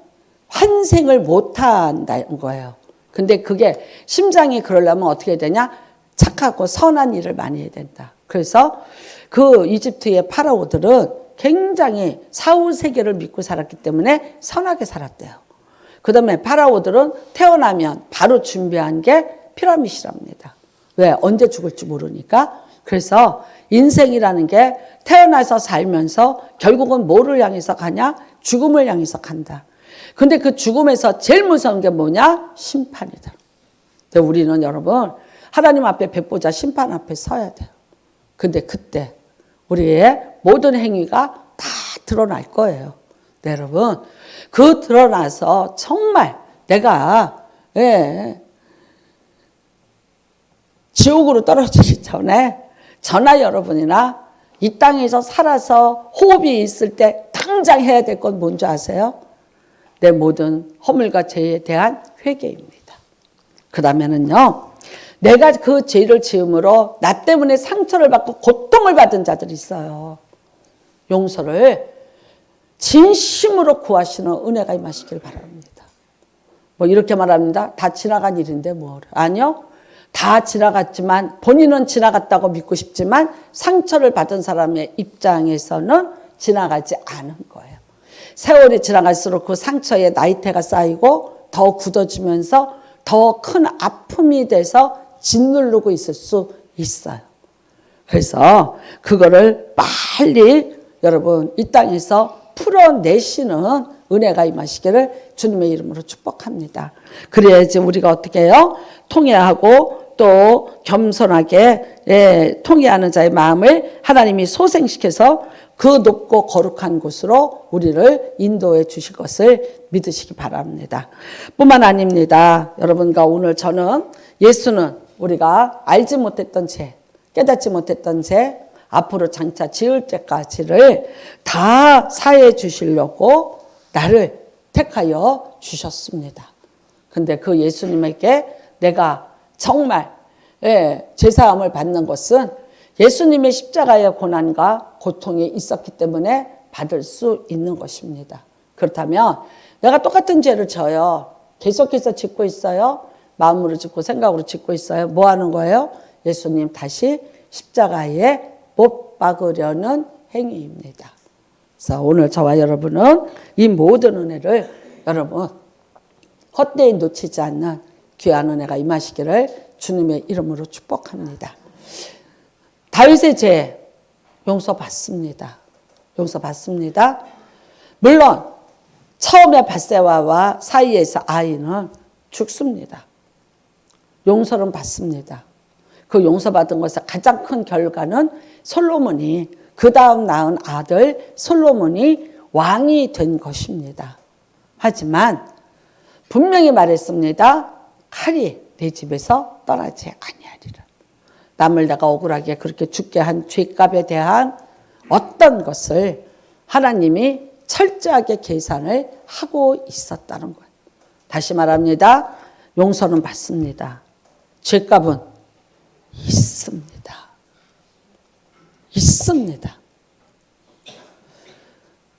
환생을 못한다는 거예요. 근데 그게 심장이 그러려면 어떻게 되냐? 착하고 선한 일을 많이 해야 된다. 그래서 그 이집트의 파라오들은 굉장히 사후 세계를 믿고 살았기 때문에 선하게 살았대요. 그 다음에 파라오들은 태어나면 바로 준비한 게 피라밋이랍니다. 왜? 언제 죽을지 모르니까. 그래서 인생이라는 게 태어나서 살면서 결국은 뭐를 향해서 가냐? 죽음을 향해서 간다. 근데 그 죽음에서 제일 무서운 게 뭐냐? 심판이다. 근데 우리는 여러분 하나님 앞에 백보자 심판 앞에 서야 돼요. 근데 그때 우리의 모든 행위가 다 드러날 거예요. 네, 여러분 그 드러나서 정말 내가 지옥으로 떨어지기 전에 저나 여러분이나 이 땅에서 살아서 호흡이 있을 때 당장 해야 될 건 뭔지 아세요? 내 모든 허물과 죄에 대한 회개입니다. 그 다음에는요, 내가 그 죄를 지음으로 나 때문에 상처를 받고 고통을 받은 자들이 있어요. 용서를 진심으로 구하시는 은혜가 임하시길 바랍니다. 뭐 이렇게 말합니다. 다 지나간 일인데 뭘. 아니요. 다 지나갔지만 본인은 지나갔다고 믿고 싶지만 상처를 받은 사람의 입장에서는 지나가지 않은 거예요. 세월이 지나갈수록 그 상처에 나이테가 쌓이고 더 굳어지면서 더 큰 아픔이 돼서 짓누르고 있을 수 있어요. 그래서 그거를 빨리 여러분 이 땅에서 풀어내시는 은혜가 임하시기를 주님의 이름으로 축복합니다. 그래야지 우리가 어떻게 해요? 통회하고 또 겸손하게 통회하는 자의 마음을 하나님이 소생시켜서 그 높고 거룩한 곳으로 우리를 인도해 주실 것을 믿으시기 바랍니다. 뿐만 아닙니다. 여러분과 오늘 저는 예수는 우리가 알지 못했던 죄, 깨닫지 못했던 죄, 앞으로 장차 지을 때까지를 다 사해 주시려고 나를 택하여 주셨습니다. 근데 그 예수님에게 내가 정말 제사함을 받는 것은 예수님의 십자가의 고난과 고통이 있었기 때문에 받을 수 있는 것입니다. 그렇다면 내가 똑같은 죄를 져요. 계속해서 짓고 있어요. 마음으로 짓고 생각으로 짓고 있어요. 뭐 하는 거예요? 예수님 다시 십자가에 못 박으려는 행위입니다. 그래서 오늘 저와 여러분은 이 모든 은혜를 여러분 헛되이 놓치지 않는 귀한 은혜가 임하시기를 주님의 이름으로 축복합니다. 다윗의 죄 용서받습니다. 용서받습니다. 물론 처음에 밧세바와 사이에서 아이는 죽습니다. 용서는 받습니다. 그 용서받은 것의 가장 큰 결과는 솔로몬이 그 다음 낳은 아들 솔로몬이 왕이 된 것입니다. 하지만 분명히 말했습니다. 칼이 내 집에서 떠나지 아니하리라. 남을 내가 억울하게 그렇게 죽게 한 죄값에 대한 어떤 것을 하나님이 철저하게 계산을 하고 있었다는 거예요. 다시 말합니다. 용서는 받습니다. 죄값은 있습니다. 있습니다.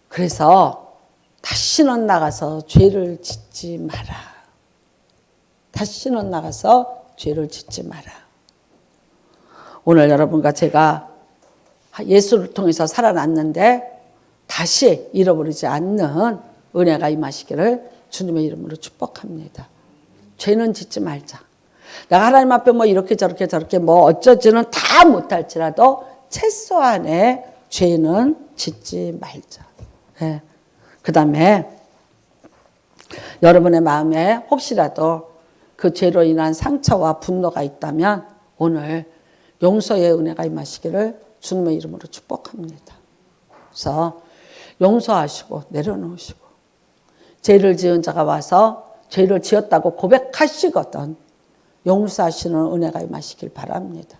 그래서 다시는 나가서 죄를 짓지 마라. 다시는 나가서 죄를 짓지 마라. 오늘 여러분과 제가 예수를 통해서 살아났는데 다시 잃어버리지 않는 은혜가 임하시기를 주님의 이름으로 축복합니다. 죄는 짓지 말자. 내가 하나님 앞에 뭐 이렇게 저렇게 뭐 어쩌지는 다 못할지라도 최소한의 죄는 짓지 말자. 네. 그 다음에 여러분의 마음에 혹시라도 그 죄로 인한 상처와 분노가 있다면 오늘 용서의 은혜가 임하시기를 주님의 이름으로 축복합니다. 그래서 용서하시고 내려놓으시고 죄를 지은 자가 와서 죄를 지었다고 고백하시거든 용서하시는 은혜가 임하시길 바랍니다.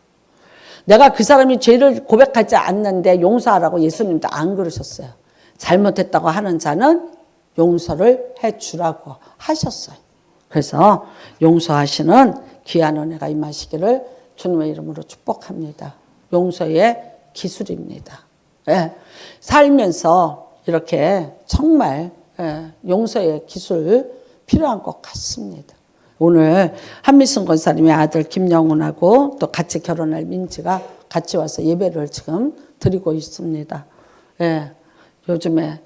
내가 그 사람이 죄를 고백하지 않는데 용서하라고 예수님도 안 그러셨어요. 잘못했다고 하는 자는 용서를 해주라고 하셨어요. 그래서 용서하시는 귀한 은혜가 임하시기를 주님의 이름으로 축복합니다. 용서의 기술입니다. 예, 살면서 이렇게 정말 용서의 기술 필요한 것 같습니다. 오늘 한미순 권사님의 아들 김영훈하고 또 같이 결혼할 민지가 같이 와서 예배를 지금 드리고 있습니다. 예, 요즘에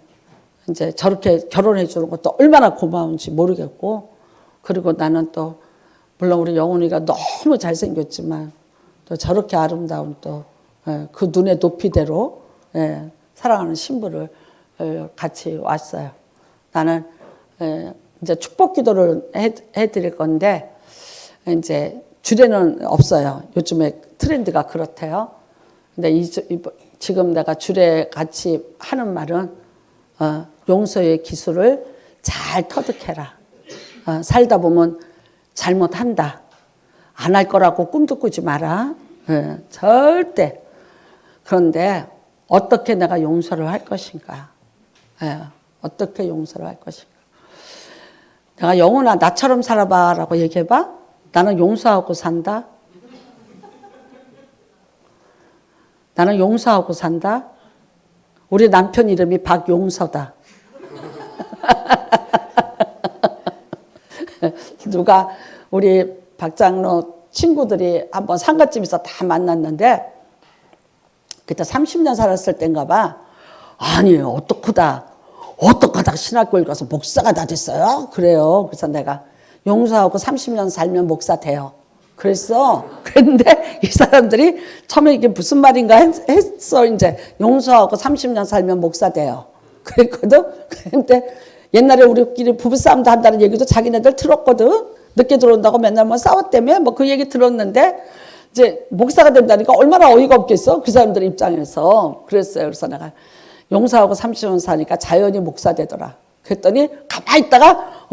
이제 저렇게 결혼해 주는 것도 얼마나 고마운지 모르겠고, 그리고 나는 또 물론 우리 영훈이가 너무 잘생겼지만 또 저렇게 아름다운 또 그 눈의 높이대로 사랑하는 신부를 같이 왔어요. 나는 이제 축복 기도를 해드릴 건데 이제 주례는 없어요. 요즘에 트렌드가 그렇대요. 근데 지금 내가 주례 같이 하는 말은 용서의 기술을 잘 터득해라. 살다 보면 잘못한다. 안 할 거라고 꿈도 꾸지 마라. 절대. 그런데 어떻게 내가 용서를 할 것인가. 예, 어떻게 용서를 할 것인가. 내가 영훈아 나처럼 살아봐 라고 얘기해봐. 나는 용서하고 산다. 나는 용서하고 산다. 우리 남편 이름이 박용서다. 누가 우리 박장로 친구들이 한번 상가집에서 다 만났는데 그때 30년 살았을 때인가 봐. 아니 어떡하다 신학교에 가서 목사가 다 됐어요? 그래요. 그래서 내가 용서하고 30년 살면 목사 돼요. 그랬어. 그런데 이 사람들이 처음에 이게 무슨 말인가 했어. 이제 용서하고 30년 살면 목사 돼요. 그랬거든. 그런데 옛날에 우리끼리 부부싸움도 한다는 얘기도 자기네들 들었거든. 늦게 들어온다고 맨날 뭐 싸웠다며 뭐 그 얘기 들었는데 이제 목사가 된다니까 얼마나 어이가 없겠어. 그 사람들 입장에서. 그랬어요. 그래서 내가 용서하고 30년 사니까 자연히 목사 되더라. 그랬더니 가만히 있다가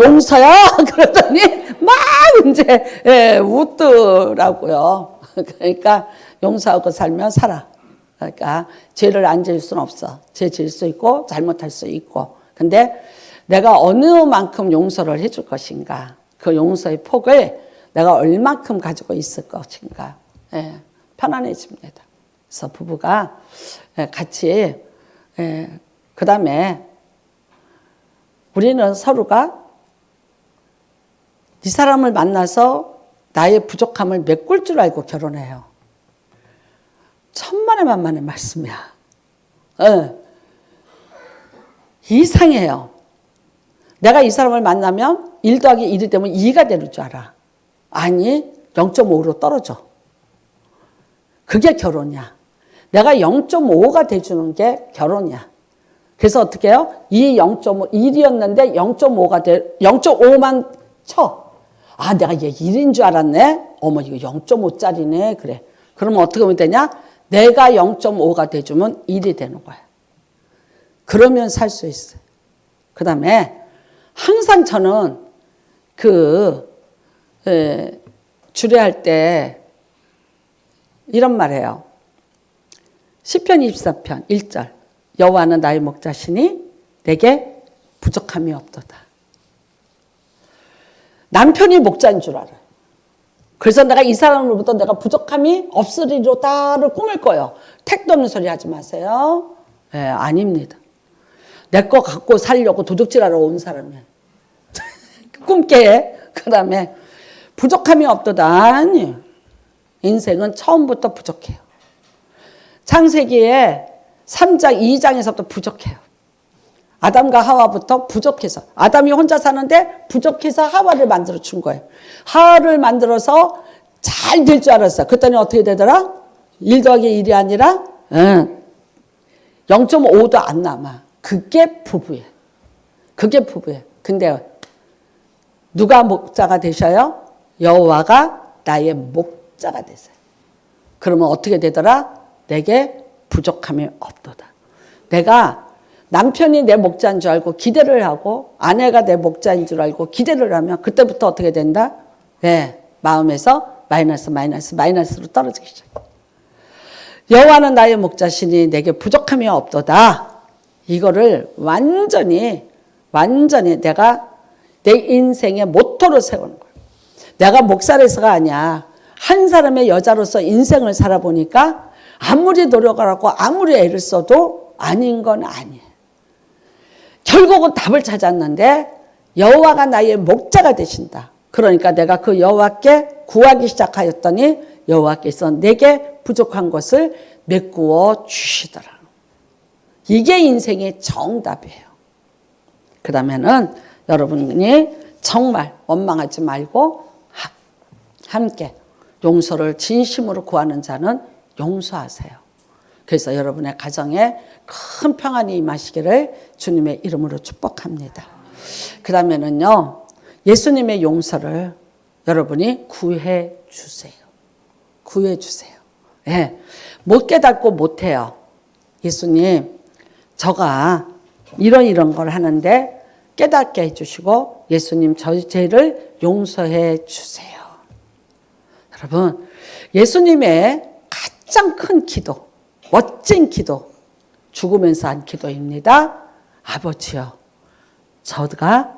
용서야 그러더니 막 이제 웃더라고요. 그러니까 용서하고 살면 살아. 그러니까 죄를 안 지을 수는 없어. 죄 지을 수 있고 잘못할 수 있고. 근데 내가 어느 만큼 용서를 해줄 것인가. 그 용서의 폭을 내가 얼만큼 가지고 있을 것인가. 편안해집니다. 그래서 부부가 같이 그 다음에 우리는 서로가 이 사람을 만나서 나의 부족함을 메꿀 줄 알고 결혼해요. 천만의 만만의 말씀이야. 이상해요. 내가 이 사람을 만나면 1 더하기 1이 되면 2가 되는 줄 알아. 아니 0.5로 떨어져. 그게 결혼이야. 내가 0.5가 돼주는 게 결혼이야. 그래서 어떻게 해요? 이 0.5, 1이었는데 0.5만 쳐. 아, 내가 얘 1인 줄 알았네? 어머, 이거 0.5짜리네. 그래. 그러면 어떻게 하면 되냐? 내가 0.5가 돼주면 1이 되는 거야. 그러면 살 수 있어요. 그 다음에 항상 저는 주례할 때 이런 말 해요. 시편 24편 1절. 여호와는 나의 목자시니 내게 부족함이 없도다. 남편이 목자인 줄 알아요. 그래서 내가 이 사람으로부터 내가 부족함이 없으리로다를 꿈을 꿔요. 택도 없는 소리 하지 마세요. 아닙니다. 내 거 갖고 살려고 도둑질하러 온 사람이에요. 꿈깨. 그 다음에 부족함이 없도다. 아니, 인생은 처음부터 부족해요. 창세기에 3장, 2장에서부터 부족해요. 아담과 하와부터 부족해서. 아담이 혼자 사는데 부족해서 하와를 만들어 준 거예요. 하와를 만들어서 잘 될 줄 알았어요. 그랬더니 어떻게 되더라? 1 더하기 1이 아니라 0.5도 안 남아. 그게 부부예요. 그게 부부예요. 근데 누가 목자가 되셔요? 여호와가 나의 목자가 되세요. 그러면 어떻게 되더라? 내게 부족함이 없도다. 내가 남편이 내 목자인 줄 알고 기대를 하고 아내가 내 목자인 줄 알고 기대를 하면 그때부터 어떻게 된다? 마음에서 마이너스로 떨어지기 시작해. 여호와는 나의 목자시니 내게 부족함이 없도다. 이거를 완전히 내가 내 인생의 모토로 세우는 거예요. 내가 목사로서가 아니야. 한 사람의 여자로서 인생을 살아보니까 아무리 노력을 하고 아무리 애를 써도 아닌 건 아니에요. 결국은 답을 찾았는데 여호와가 나의 목자가 되신다. 그러니까 내가 그 여호와께 구하기 시작하였더니 여호와께서 내게 부족한 것을 메꾸어 주시더라. 이게 인생의 정답이에요. 그 다음에는 여러분이 정말 원망하지 말고 함께 용서를 진심으로 구하는 자는 용서하세요. 그래서 여러분의 가정에 큰 평안이 임하시기를 주님의 이름으로 축복합니다. 그 다음에는요, 예수님의 용서를 여러분이 구해 주세요. 구해 주세요. 못 깨닫고 못해요. 예수님, 저가 이런 걸 하는데 깨닫게 해주시고 예수님 저 죄를 용서해 주세요. 여러분, 예수님의 가장 큰 기도, 멋진 기도, 죽으면서 한 기도입니다. 아버지여, 저가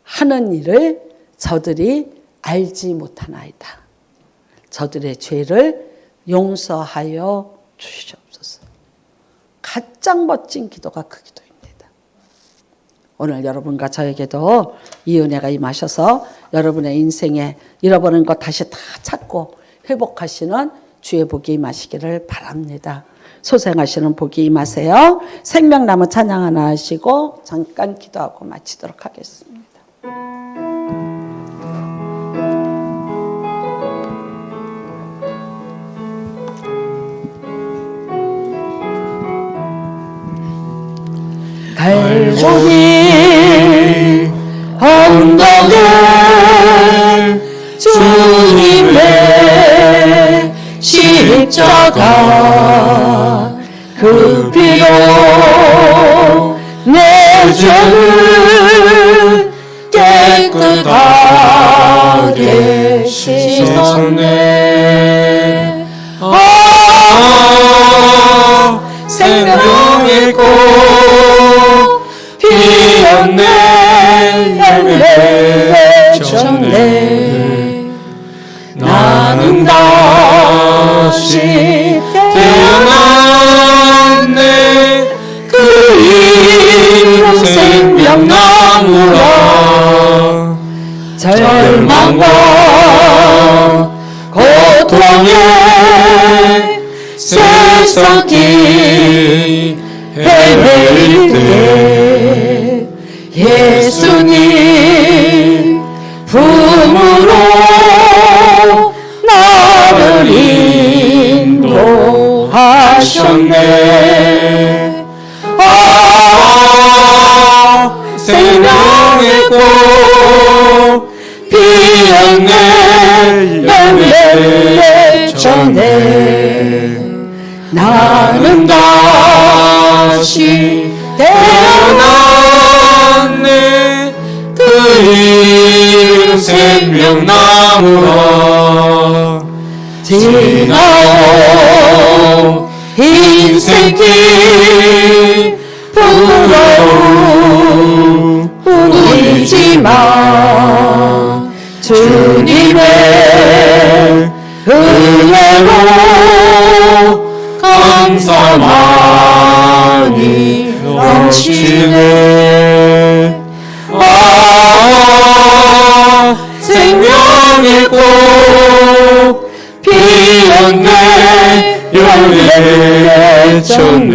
하는 일을 저들이 알지 못하나이다. 저들의 죄를 용서하여 주시옵소서. 가장 멋진 기도가 그 기도입니다. 오늘 여러분과 저에게도 이 은혜가 임하셔서 여러분의 인생에 잃어버린 것 다시 다 찾고 회복하시는 주의 복이 임하시기를 바랍니다. 소생하시는 복이 임하세요. 생명나무 찬양 하나 하시고 잠깐 기도하고 마치도록 하겠습니다. 갈보리 언덕에 주님의 십자가 그 피로 내 죄를 깨끗하게 씻었네. 생명의 꽃 피었네. 열매 맺었네. 나는 다시 태어났네. 그 이름 생명나무라. 절망과 고통에 세상이 헤매일 때 예수님 품으로 나를 인도하셨네. 생명의 꽃 피었네. 열매 맺었네. 나는 다시 태어났네. 그 이름 생명나무라. 지나온 인생길 부러움 뿐이지만 주님의 은혜로 감사 많이 넘치네. 생명의 꽃 피었네. 열매 맺었네.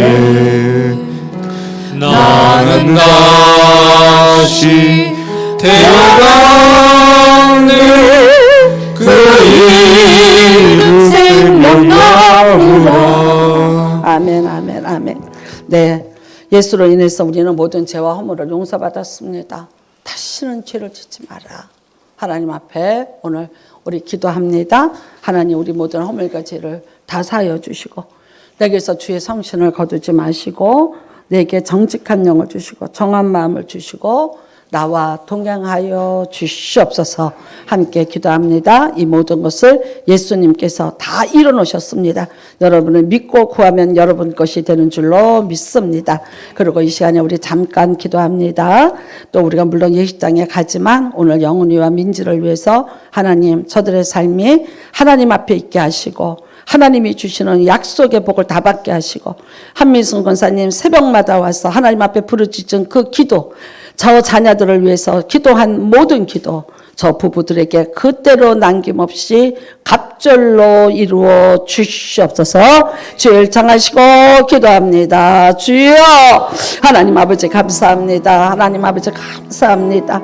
나는 다시 태어났네. 그 이름 생명나무라. 아멘, 아멘, 아멘. 네, 예수로 인해서 우리는 모든 죄와 허물을 용서받았습니다. 다시는 죄를 짓지 마라. 하나님 앞에 오늘 우리 기도합니다. 하나님, 우리 모든 허물과 죄를 다 사하여 주시고 내게서 주의 성신을 거두지 마시고 내게 정직한 영을 주시고 정한 마음을 주시고 나와 동행하여 주시옵소서. 함께 기도합니다. 이 모든 것을 예수님께서 다 이뤄놓으셨습니다. 여러분을 믿고 구하면 여러분 것이 되는 줄로 믿습니다. 그리고 이 시간에 우리 잠깐 기도합니다. 또 우리가 물론 예식장에 가지만 오늘 영훈이와 민지를 위해서 하나님, 저들의 삶이 하나님 앞에 있게 하시고 하나님이 주시는 약속의 복을 다 받게 하시고 한민순 권사님 새벽마다 와서 하나님 앞에 부르짖은 그 기도, 저 자녀들을 위해서 기도한 모든 기도, 저 부부들에게 그때로 남김없이 갑절로 이루어 주시옵소서. 주를 청하시고 기도합니다. 주여, 하나님 아버지 감사합니다. 하나님 아버지 감사합니다.